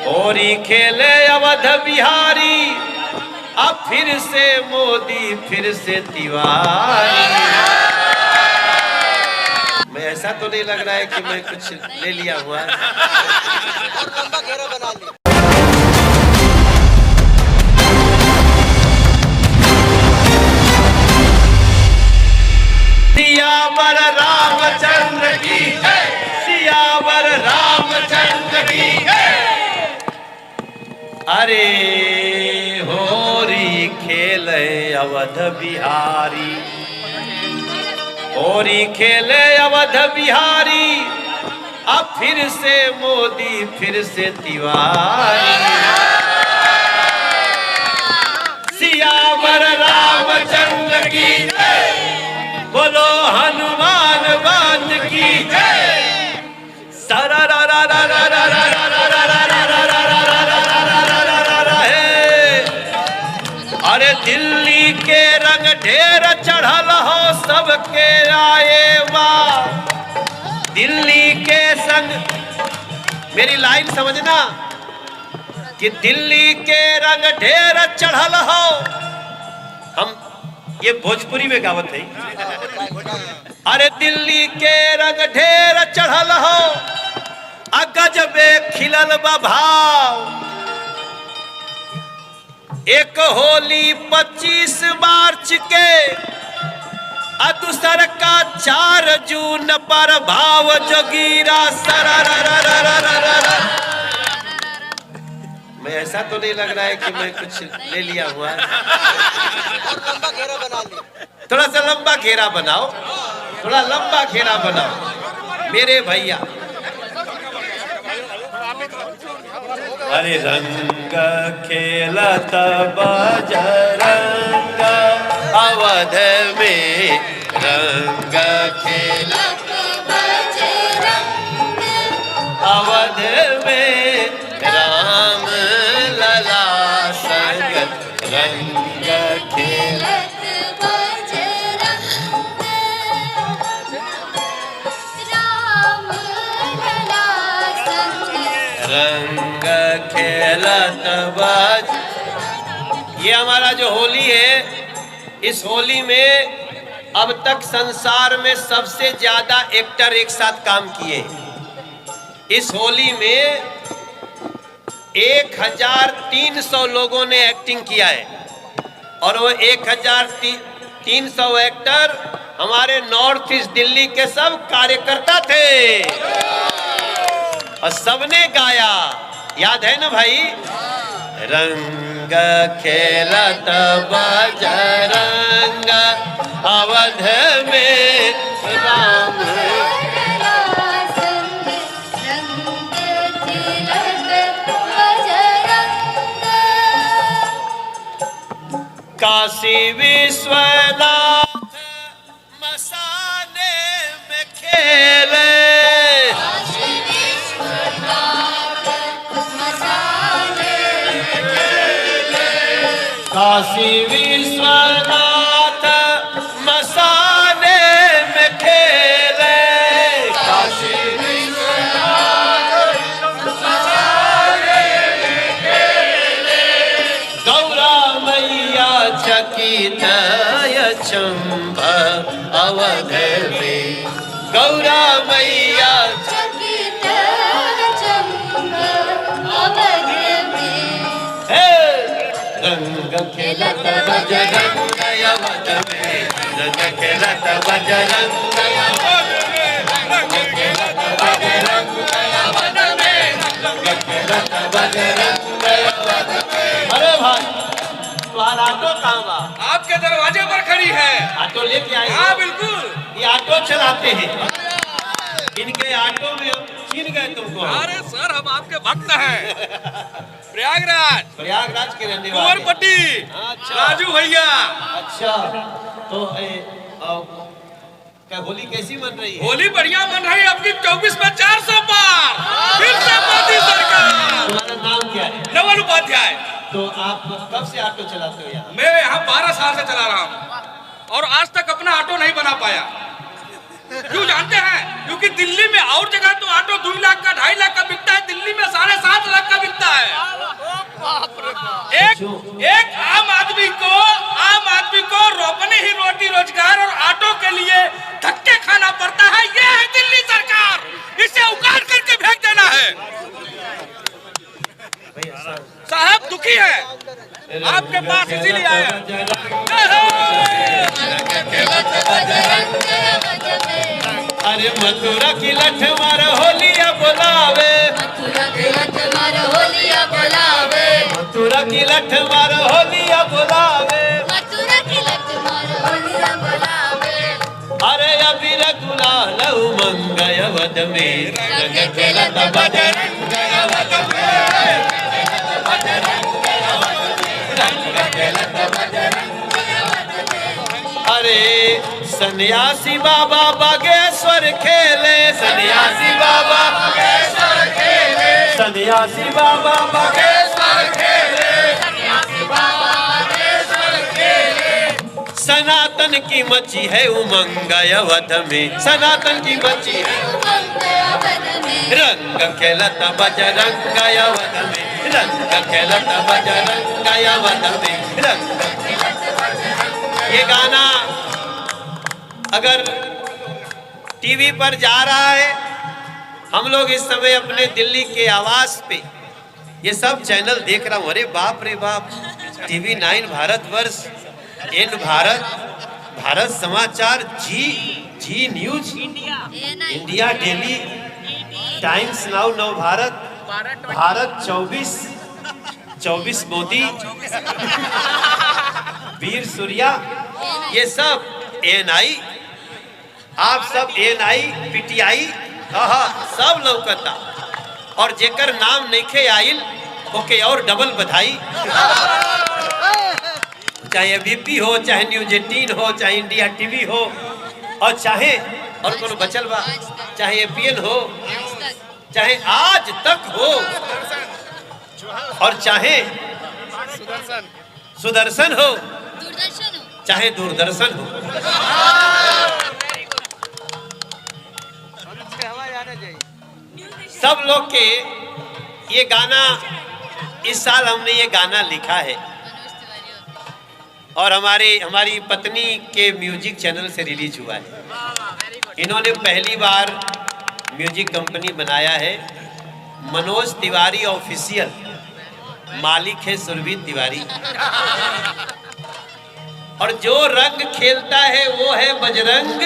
होरी खेले अवध बिहारी, अब फिर से मोदी फिर से तिवारी। मैं ऐसा तो नहीं लग रहा है कि मैं कुछ ले लिया हुआ है। लंबा घेरा बना लिया। सियावर रामचंद्र की जय, सियावर रामचंद्र की जय। अरे होरी खेले अवध बिहारी, होरी खेले अवध बिहारी, अब फिर से मोदी फिर से तिवारी। सियावर रामचंद्र की जय, बोलो हनुमान बात की जय। अरे दिल्ली के रंग ढेर चढ़ल हो सबके आए वाह, दिल्ली के संग, मेरी लाइन समझना कि दिल्ली के रंग ढेर चढ़ल हो। हम ये भोजपुरी में गावत है। अरे दिल्ली के रंग ढेर चढ़ल हो, गजबे खिलल बभाव। एक होली 25 मार्च के, दूसर का 4 जून पर भाव जोगीरा सरारा। मैं ऐसा तो नहीं लग रहा है कि मैं कुछ ले लिया हुआ है। लंबा घेरा बना लिया। थोड़ा सा लंबा घेरा बनाओ, थोड़ा लंबा घेरा बनाओ मेरे भैया। अरे रंग खेलत बजरंग अवध में, रंग खेलत बजरंग अवध में, राम लला संग रंग खेलत बजरंग, राम लला संग रंग खेलत बज। ये हमारा जो होली है, इस होली में अब तक संसार में सबसे ज्यादा एक्टर एक साथ काम किए। इस होली में 1300 लोगों ने एक्टिंग किया है, और वो 1300 एक्टर हमारे नॉर्थ ईस्ट दिल्ली के सब कार्यकर्ता थे, और सबने गाया। याद है ना भाई? रंग खेलत बजरंग अवध में, राम काशी विश्वनाथ मसाने में खेले, काशी विश्वनाथ मसाने में खेले, काशी विश्वनाथ मसाने में खेले। गौरा मैया चकित चंब अवध में, गौरा मैया चकित चंब अवध में। रंग खेलत बजरंग अवध में, रंग खेलत बजरंग अवध में, रंग खेलत बजरंग अवध में, रंग खेलत बजरंग अवध में। अरे भाई तुम्हारा ऑटो कहाँ बा? आपके दरवाजे पर खड़ी है। ऑटो लेके आए? हाँ बिल्कुल। ये ऑटो चलाते हैं, इनके ऑटो में हम छीन गए तुमको। अरे सर हम आपके भक्त हैं। प्रयागराज, प्रयागराज के रहने वाले कुंवरपट्टी, अच्छा। राजू भैया। अच्छा तो क्या होली कैसी मन रही है? होली बढ़िया बन रही है। आपकी 24 में 400 पार, फिर से मोदी सरकार। तुम्हारा नाम क्या है? नवल उपाध्याय। तो आप कब से ऑटो चलाते हो यहाँ? मैं यहाँ 12 साल से चला रहा हूँ, और आज तक अपना ऑटो नहीं बना पाया। क्यों जानते हैं? क्योंकि दिल्ली में और जगह तो ऑटो 2 लाख का 2.5 लाख का बिकता है, दिल्ली में 7.5 लाख का बिकता है। साहब दुखी है आपके पास इसीलिए आए हैं। जय हो। अरे मथुरा की लठ मार होलिया बोलावे, मथुरा की लठ मार होलिया बोलावे, मथुरा की लठ मार होलिया बोलावे, मथुरा की लठ मार होलिया बोलावे। अरे अबीर गुलाल उमंग अवध में, रंग खेलत बजरंग अवध में, रंग खेलत बजरंग अवध में। अरे सन्यासी बाबा बागेश्वर खेले, सन्यासी बाबा बागेश्वर खेले, सन्यासी बाबा बागेश्वर खेले, सन्यासी बाबा बागेश्वर खेले। सनातन की मची है उमंग अवध में, सनातन की मची है उमंग अवध में, रंग खेलत बजरंग अवध में, रंग खेलत बजरंग अवध में, रंग। ये गाना अगर टीवी पर जा रहा है, हम लोग इस समय अपने दिल्ली के आवास पे ये सब चैनल देख रहा हूँ। अरे बाप रे बाप, TV 9 Bharatvarsh, N Bharat, Bharat Samachar, Zee News, India Daily, Times Now, Nav Bharat, Bharat 24 Modi, वीर सूर्या, ये सब एएनआई, आप सब एएनआई, पीटीआई, सब लौकता। और जेकर नाम नइखे आइल ओके और डबल बधाई। चाहे एबीपी हो, चाहे न्यूज 18 हो, चाहे इंडिया टीवी हो, और चाहे और कोनो बचल बा, चाहे एपीएन हो, चाहे आज तक हो, और चाहे सुदर्शन हो, चाहे दूरदर्शन हो। सब लोग के ये गाना, इस साल हमने ये गाना लिखा है और हमारी पत्नी के म्यूजिक चैनल से रिलीज हुआ है। इन्होंने पहली बार म्यूजिक कंपनी बनाया है, मनोज तिवारी ऑफिशियल, मालिक है सुरभि तिवारी। और जो रंग खेलता है वो है बजरंग,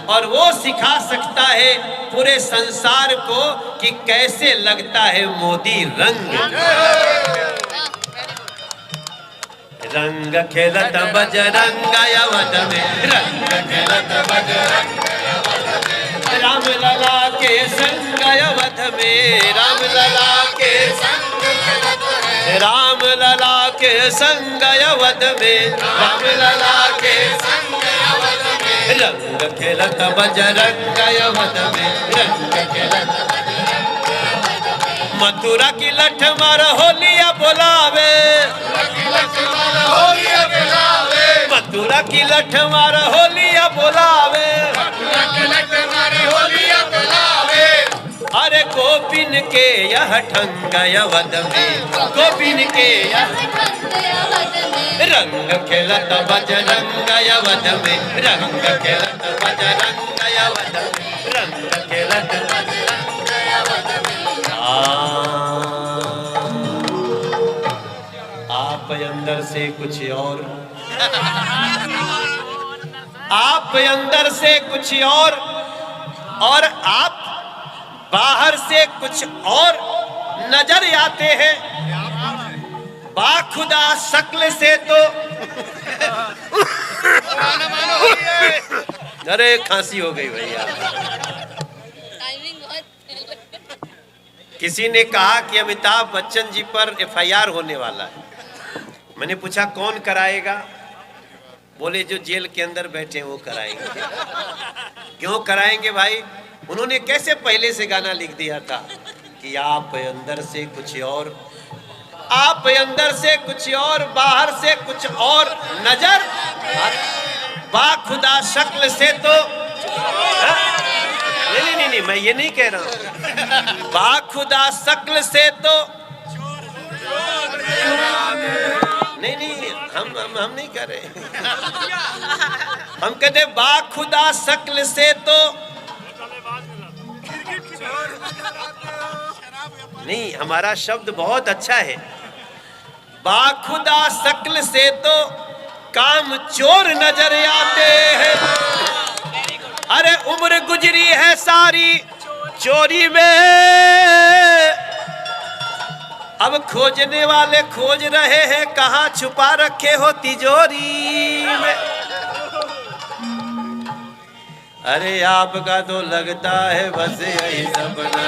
और वो सिखा सकता है पूरे संसार को कि कैसे लगता है मोदी रंग। रंग खेलत बजरंग अवध में, रंग खेलत बजरंग अवध में, राम लला के संग अवध में, राम लला के संग, राम लला के संग अवध में, राम लला के संग अवध में, रंग खेलत बजरंग अवध में, रंग खेलत बजरंग अवध में। मथुरा की लठ मार होलिया बोलावे, मथुरा की लठ मार होलिया बोलावे, अरे गोपिन के यह ठंग अवध में, गोपिन के यह रंग खेलत बजरंग अवध में, रंग खेलत बजरंग अवध में, रंग खेलत बजरंग अवध में। आप अंदर से कुछ और, आप अंदर से कुछ और आप बाहर से कुछ और नजर आते हैं। बाखुदा शक्ल से तो अरे खांसी हो गई भैया। किसी ने कहा कि अमिताभ बच्चन जी पर एफआईआर होने वाला है। मैंने पूछा कौन कराएगा? बोले जो जेल के अंदर बैठे हैं वो कराएंगे। क्यों कराएंगे भाई? उन्होंने कैसे पहले से गाना लिख दिया था कि आप अंदर से कुछ और, आप अंदर से कुछ और, बाहर से कुछ और नजर, बाखुदा शक्ल से तो नहीं, मैं ये नहीं कह रहा हूँ। बाखुदा शक्ल से तो नहीं, हम नहीं कर रहे। हम कहते बाखुदा शक्ल से तो नहीं, हमारा शब्द बहुत अच्छा है। बाखुदा शक्ल से तो काम चोर नजर आते हैं। अरे उम्र गुजरी है सारी चोरी में, अब खोजने वाले खोज रहे हैं कहाँ छुपा रखे हो तिजोरी में। अरे आपका तो लगता है बस यही सपना,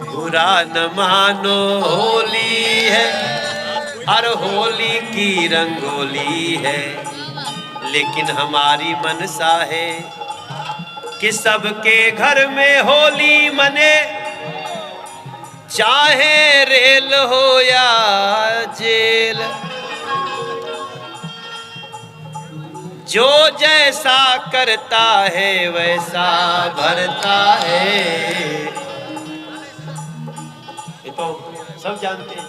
बुरा न मानो होली है, हर होली की रंगोली है, लेकिन हमारी मनसा है कि सबके घर में होली मने, चाहे रेल हो या जेल। जो जैसा करता है वैसा भरता है, ये तो सब जानते हैं।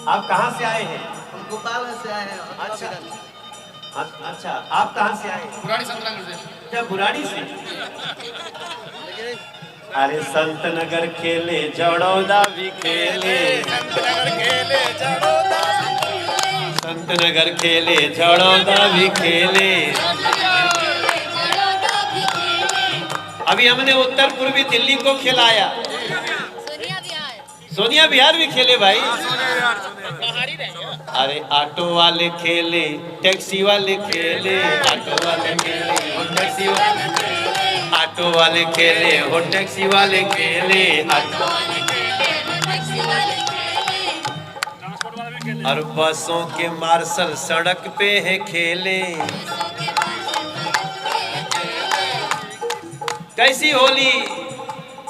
आप कहाँ से आए हैं? भोपाल से आए हैं। अच्छा अच्छा, आप कहाँ से आए हैं? पुरानी संतनगर से। क्या बुराड़ी से? अरे संत नगर खेले जड़ौदा भी खेले, संत नगर खेले जड़ौदा भी खेले। अभी हमने उत्तर पूर्वी दिल्ली को खिलाया, सोनिया बिहार भी खेले भाई। अरे ऑटो वाले खेले, टैक्सी वाले खेले, ऑटो वाले खेले और टैक्सी वाले खेले, ऑटो वाले खेले और टैक्सी वाले खेले, ऑटो और बसों के मार्शल सड़क पे है खेले। कैसी होली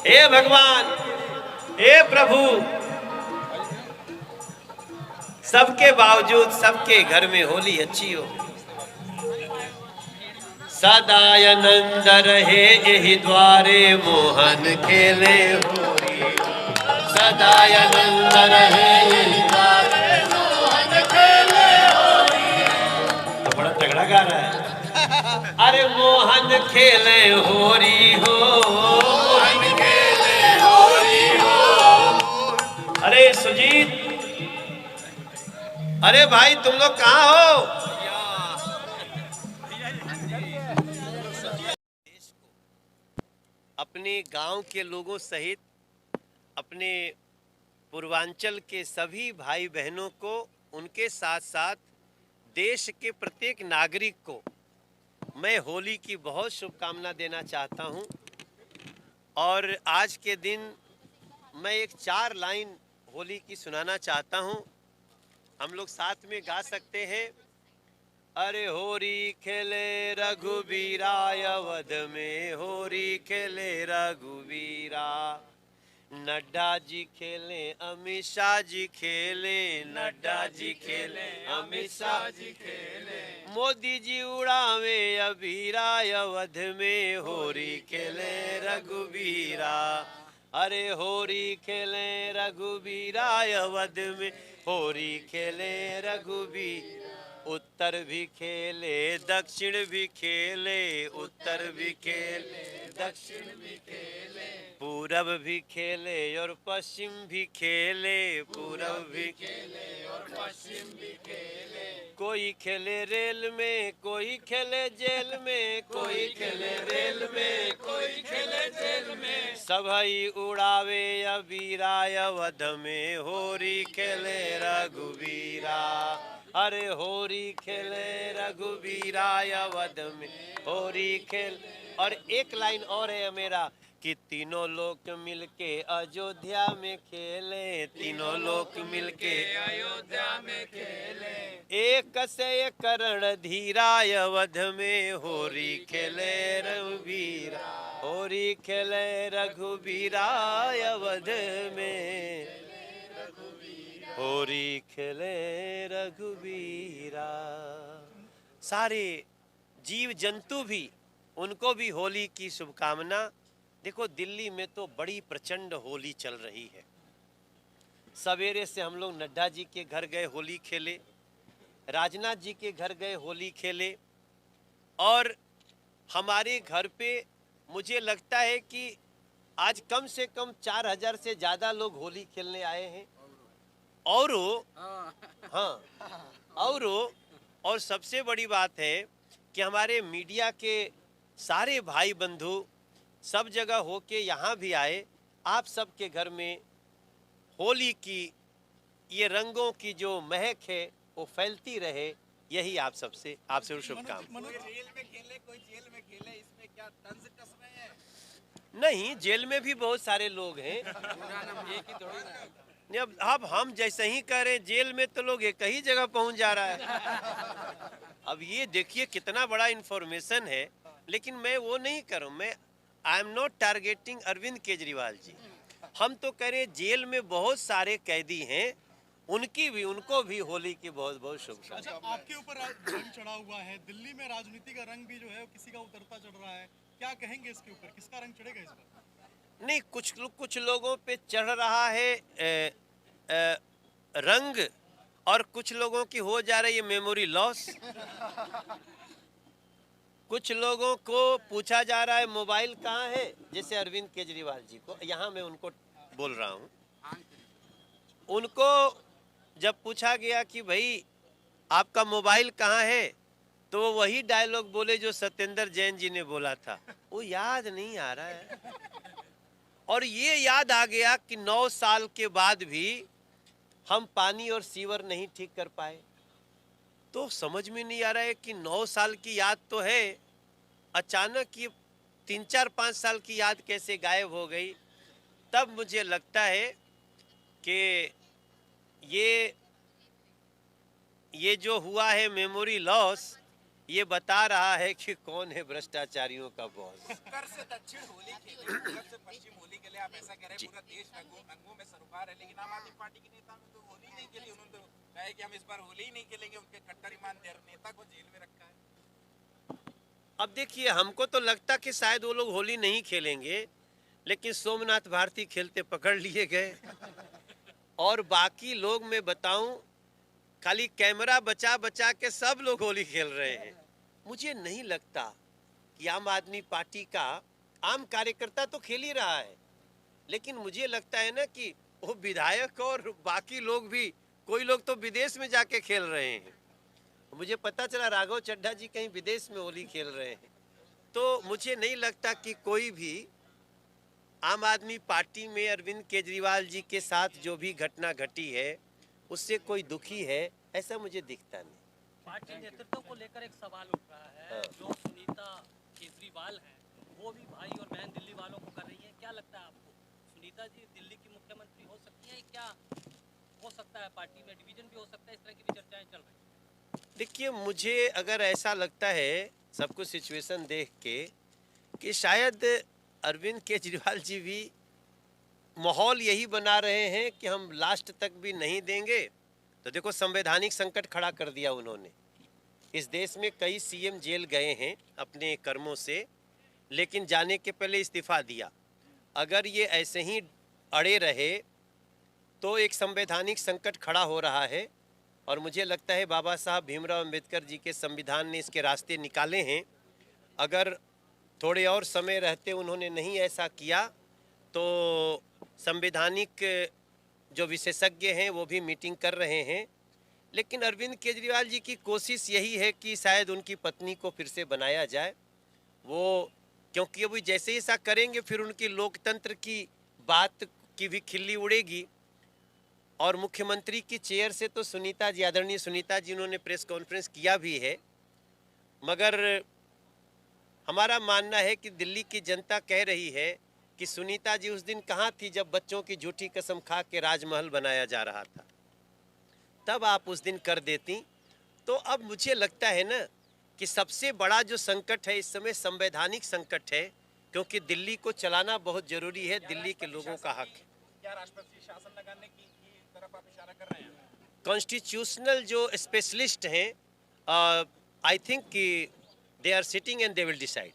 हे भगवान, हे प्रभु, सबके बावजूद सबके घर में होली अच्छी हो। सदा आनंद रहे यही द्वारे मोहन खेले होली, सदा आनंद रहे यही द्वारे मोहन खेले होली। तो बड़ा तगड़ा गा रहा है। अरे मोहन खेले होली हो, मोहन खेले होली हो। अरे सुजीत, अरे भाई तुम लोग कहाँ हो? अपने गांव के लोगों सहित अपने पूर्वांचल के सभी भाई बहनों को, उनके साथ साथ देश के प्रत्येक नागरिक को मैं होली की बहुत शुभकामना देना चाहता हूं। और आज के दिन मैं एक 4 लाइन होली की सुनाना चाहता हूं। हम लोग साथ में गा सकते हैं। अरे होरी खेले रघुबीरा अवध में, होरी खेले रघुबीरा, नड्डा जी खेले अमित शाह जी खेले, नड्डा जी खेले अमित शाह जी खेले, मोदी जी उड़ावे अबीरा अवध में, होरी खेले रघुबीरा। अरे होरी खेले रघुबीरा अवध में, होरी खेले रघुबीरा। उत्तर भी खेले दक्षिण भी खेले, उत्तर भी खेले दक्षिण भी खेले, पूरब भी खेले और पश्चिम भी खेले, पूरब भी खेले और पश्चिम भी खेले। कोई खेले रेल में, कोई खेले जेल में, कोई खेले रेल में, कोई खेले जेल में, सबई उड़ावे अबीरा अवध में, होरी खेले रघुबीरा। अरे होरी खेले रघुबीरा अवध में, होरी खेल। और एक लाइन और है मेरा कि तीनों लोग मिलके अयोध्या में खेले, तीनों लोग मिलके अयोध्या में खेले, एक से एक करण धीरा अवध में, होरी खेले रघुबीरा, होरी खेले रघुबीरा अवध में, होरी खेले रघुबीरा। सारे जीव जंतु भी, उनको भी होली की शुभकामना। देखो दिल्ली में तो बड़ी प्रचंड होली चल रही है। सवेरे से हम लोग नड्डा जी के घर गए, होली खेले, राजनाथ जी के घर गए, होली खेले, और हमारे घर पे मुझे लगता है कि आज कम से कम 4000 से ज़्यादा लोग होली खेलने आए हैं। और हाँ, और सबसे बड़ी बात है कि हमारे मीडिया के सारे भाई बंधु सब जगह होके यहाँ भी आए। आप सबके घर में होली की ये रंगों की जो महक है वो फैलती रहे, यही आप सबसे शुभकामनाएं। जेल में खेले, कोई जेल में खेले, इसमें क्या तंज कस रहे हैं? नहीं, जेल में भी बहुत सारे लोग हैं। नहीं, अब हम जैसे ही कह रहे हैं, जेल में तो लोग एक ही जगह पहुंच जा रहा है। अब ये देखिए कितना बड़ा इंफॉर्मेशन है, लेकिन मैं वो नहीं करूं। मैं I am not targeting Arvind Kejriwal ji. हम तो कह रहे जेल में बहुत सारे कैदी हैं, उनको भी होली की बहुत बहुत शुभकामनाएं। अच्छा, आपके ऊपर रंग चढ़ा हुआ है, दिल्ली में राजनीति का रंग भी जो है किसी का उतरता चढ़ रहा है, क्या कहेंगे इसके ऊपर, किसका रंग चढ़ेगा इस बार? नहीं, कुछ लोगों पे चढ़ रहा है रंग, और कुछ लोगों की हो जा रही है मेमोरी लॉस। कुछ लोगों को पूछा जा रहा है मोबाइल कहाँ है, जैसे अरविंद केजरीवाल जी को, यहाँ मैं उनको बोल रहा हूँ, उनको जब पूछा गया कि भाई आपका मोबाइल कहाँ है, तो वही डायलॉग बोले जो सत्येंद्र जैन जी ने बोला था, वो याद नहीं आ रहा है। और ये याद आ गया कि 9 साल के बाद भी हम पानी और सीवर नहीं ठीक कर पाए। तो समझ में नहीं आ रहा है कि 9 साल की याद तो है, अचानक ये 3-4-5 साल की याद कैसे गायब हो गई। तब मुझे लगता है कि ये जो हुआ है मेमोरी लॉस, ये बता रहा है कि कौन है भ्रष्टाचारियों का बॉस। उत्तर से दक्षिण होली खेले, उत्तर से पश्चिम होली खेले, आप ऐसा कह रहे हैं पूरा देश रंगों में सरोकार है, लेकिन आम आदमी पार्टी के नेता ने तो होली नहीं खेली। उन्होंने तो कहा है कि हम इस बार होली ही नहीं खेलेंगे। उनके कट्टर ईमानदार नेता को जेल में रखा है। अब देखिए, हमको तो लगता कि शायद वो लोग होली नहीं खेलेंगे, लेकिन सोमनाथ भारती खेलते पकड़ लिए गए। और बाकी लोग मैं बताऊं, खाली कैमरा बचा बचा के सब लोग होली खेल रहे हैं। मुझे नहीं लगता कि आम आदमी पार्टी का आम कार्यकर्ता तो खेल ही रहा है, लेकिन मुझे लगता है ना कि वो विधायक और बाकी लोग भी, कोई लोग तो विदेश में जाके खेल रहे हैं। मुझे पता चला राघव चड्ढा जी कहीं विदेश में होली खेल रहे हैं। तो मुझे नहीं लगता कि कोई भी आम आदमी पार्टी में अरविंद केजरीवाल जी के साथ जो भी घटना घटी है उससे कोई दुखी है, ऐसा मुझे दिखता नहीं। पार्टी नेतृत्व को लेकर एक सवाल उठ रहा है। जो सुनीता केजरीवाल हैं, वो भी भाई और बहन दिल्ली वालों को कर रही हैं। क्या लगता है आपको, सुनीता जी दिल्ली की मुख्यमंत्री हो सकती है? क्या हो सकता है, पार्टी में डिवीजन भी हो सकता है? इस तरह की भी चर्चाएं चल रही हैं। देखिए, मुझे अगर ऐसा लगता है सब कुछ सिचुएशन देख के कि शायद अरविंद केजरीवाल जी भी माहौल यही बना रहे हैं कि हम लास्ट तक भी नहीं देंगे। तो देखो, संवैधानिक संकट खड़ा कर दिया उन्होंने। इस देश में कई सीएम जेल गए हैं अपने कर्मों से, लेकिन जाने के पहले इस्तीफा दिया। अगर ये ऐसे ही अड़े रहे तो एक संवैधानिक संकट खड़ा हो रहा है, और मुझे लगता है बाबा साहब भीमराव अंबेडकर जी के संविधान ने इसके रास्ते निकाले हैं। अगर थोड़े और समय रहते उन्होंने नहीं ऐसा किया तो संवैधानिक जो विशेषज्ञ हैं वो भी मीटिंग कर रहे हैं। लेकिन अरविंद केजरीवाल जी की कोशिश यही है कि शायद उनकी पत्नी को फिर से बनाया जाए। वो क्योंकि अभी जैसे ही ऐसा करेंगे फिर उनकी लोकतंत्र की बात की भी खिल्ली उड़ेगी। और मुख्यमंत्री की चेयर से तो सुनीता जी, आदरणीय सुनीता जी, उन्होंने प्रेस कॉन्फ्रेंस किया भी है। मगर हमारा मानना है कि दिल्ली की जनता कह रही है कि सुनीता जी उस दिन कहाँ थी जब बच्चों की झूठी कसम खा के राजमहल बनाया जा रहा था, तब आप उस दिन कर देती। तो अब मुझे लगता है ना कि सबसे बड़ा जो संकट है इस समय संवैधानिक संकट है, क्योंकि दिल्ली को चलाना बहुत जरूरी है, दिल्ली के लोगों का हक है। क्या राष्ट्रपति शासन लगाने की तरफ आप इशारा कर रहे हैं? कॉन्स्टिट्यूशनल जो स्पेशलिस्ट हैं, I think they are sitting and they will decide.